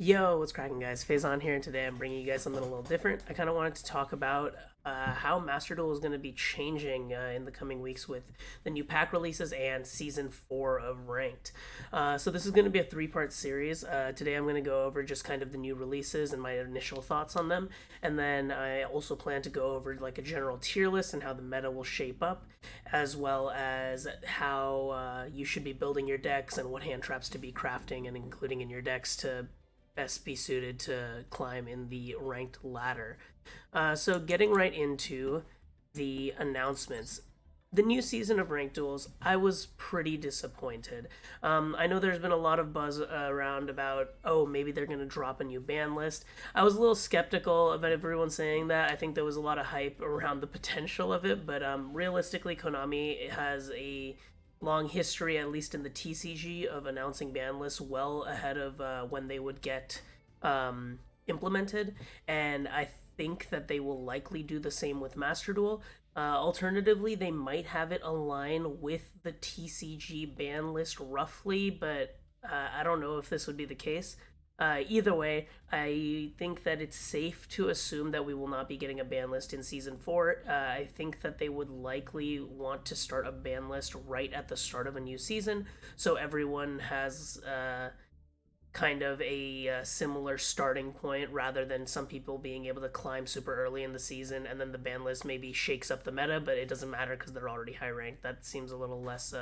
Yo, what's cracking, guys? Faison here, and today I'm bringing you guys something a little different. I kind of wanted to talk about how Master Duel is going to be changing in the coming weeks with the new pack releases and Season 4 of Ranked. So this is going to be a three-part series. Today I'm going to go over just kind of the new releases and my initial thoughts on them, and then I also plan to go over like a general tier list and how the meta will shape up, as well as how you should be building your decks and what hand traps to be crafting and including in your decks to best be suited to climb in the ranked ladder. So, getting right into the announcements. The new season of Ranked Duels, I was pretty disappointed. I know there's been a lot of buzz around about, oh, maybe they're going to drop a new ban list. I was a little skeptical about everyone saying that. I think there was a lot of hype around the potential of it, but realistically, Konami has a long history, at least in the TCG, of announcing ban lists well ahead of when they would get implemented, and I think that they will likely do the same with Master Duel. Alternatively, they might have it align with the TCG ban list roughly, but I don't know if this would be the case. Either way, I think that it's safe to assume that we will not be getting a ban list in season 4. I think that they would likely want to start a ban list right at the start of a new season, so everyone has kind of a similar starting point rather than some people being able to climb super early in the season and then the ban list maybe shakes up the meta, but it doesn't matter because they're already high ranked. That seems a little less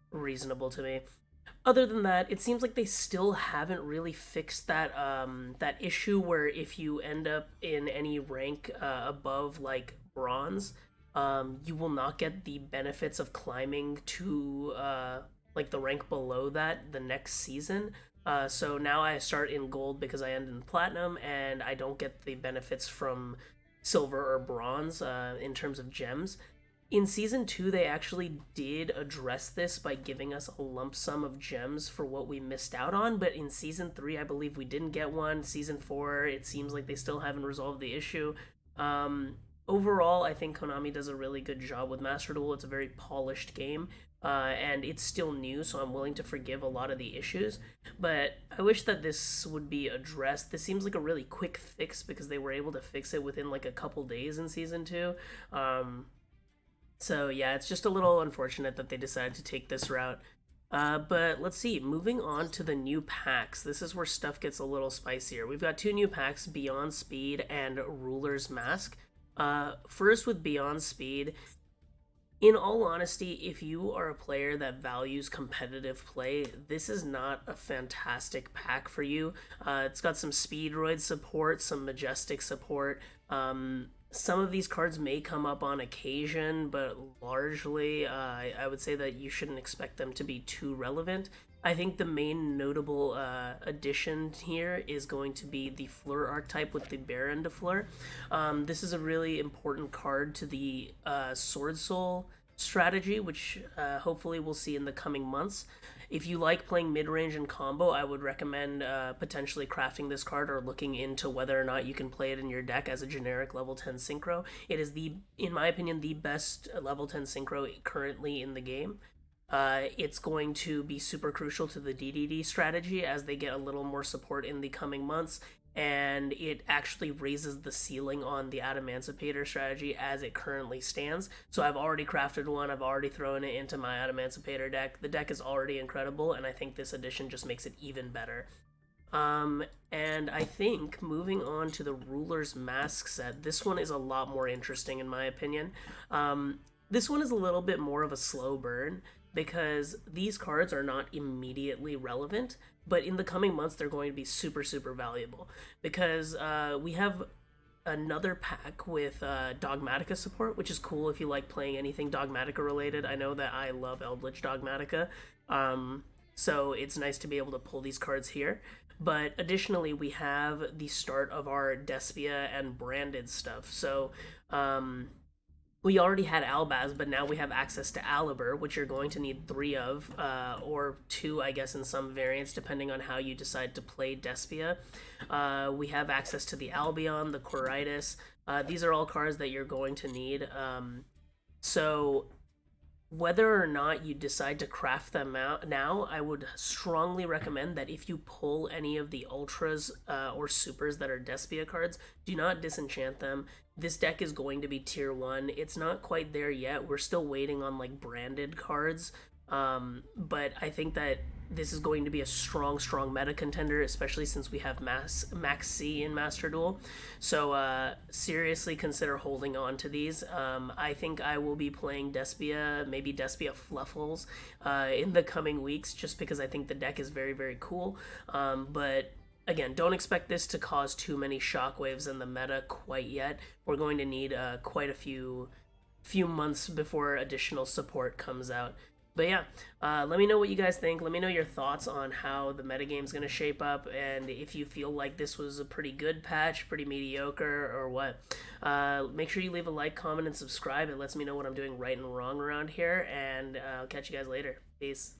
reasonable to me. Other than that, it seems like they still haven't really fixed that issue where if you end up in any rank above like bronze, you will not get the benefits of climbing to like the rank below that the next season. So now I start in gold because I end in platinum, and I don't get the benefits from silver or bronze in terms of gems. In season 2, they actually did address this by giving us a lump sum of gems for what we missed out on, but in season 3, I believe we didn't get one. Season 4, it seems like they still haven't resolved the issue. Um, Overall, I think Konami does a really good job with Master Duel. It's a very polished game, and it's still new, so I'm willing to forgive a lot of the issues. But I wish that this would be addressed. This seems like a really quick fix because they were able to fix it within like a couple days in season 2. So yeah, it's just a little unfortunate that they decided to take this route. But let's see, moving on to the new packs. This is where stuff gets a little spicier. We've got two new packs, Beyond Speed and Ruler's Mask. First with Beyond Speed, in all honesty, if you are a player that values competitive play, this is not a fantastic pack for you. It's got some Speedroid support, some Majestic support. Some of these cards may come up on occasion, but largely, I would say that you shouldn't expect them to be too relevant. I think the main notable addition here is going to be the Fleur archetype with the Baron de Fleur. This is a really important card to the Sword Soul strategy, which hopefully we'll see in the coming months. If you like playing mid-range and combo, I would recommend potentially crafting this card or looking into whether or not you can play it in your deck as a generic level 10 synchro. It is in my opinion, the best level 10 synchro currently in the game. It's going to be super crucial to the DDD strategy as they get a little more support in the coming months, and it actually raises the ceiling on the Adamancipator strategy as it currently stands. So I've already crafted one, I've already thrown it into my Adamancipator deck. The deck is already incredible, and I think this edition just makes it even better. And I think moving on to the Ruler's Mask set, this one is a lot more interesting in my opinion. This one is a little bit more of a slow burn because these cards are not immediately relevant, but in the coming months they're going to be super, super valuable because we have another pack with Dogmatica support, which is cool if you like playing anything Dogmatica related. I know that I love Eldritch Dogmatica, so it's nice to be able to pull these cards here. But additionally, we have the start of our Despia and branded stuff. So we already had Albaz, but now we have access to Alibur, which you're going to need 3 of, or 2, I guess, in some variants, depending on how you decide to play Despia. We have access to the Albion, the Quiritis. These are all cards that you're going to need. So Whether or not you decide to craft them out now, I would strongly recommend that if you pull any of the ultras or supers that are Despia cards, do not disenchant them. This deck is going to be tier 1. It's not quite there yet. We're still waiting on like branded cards. But I think that this is going to be a strong meta contender, especially since we have Max C in Master Duel. So seriously consider holding on to these. I think I will be playing Despia, maybe Despia Fluffles, in the coming weeks, just because I think the deck is very cool. But again, don't expect this to cause too many shockwaves in the meta quite yet. We're going to need quite a few months before additional support comes out. But yeah, let me know what you guys think. Let me know your thoughts on how the metagame's going to shape up, and if you feel like this was a pretty good patch, pretty mediocre, or what. Make sure you leave a like, comment, and subscribe. It lets me know what I'm doing right and wrong around here, and I'll catch you guys later. Peace.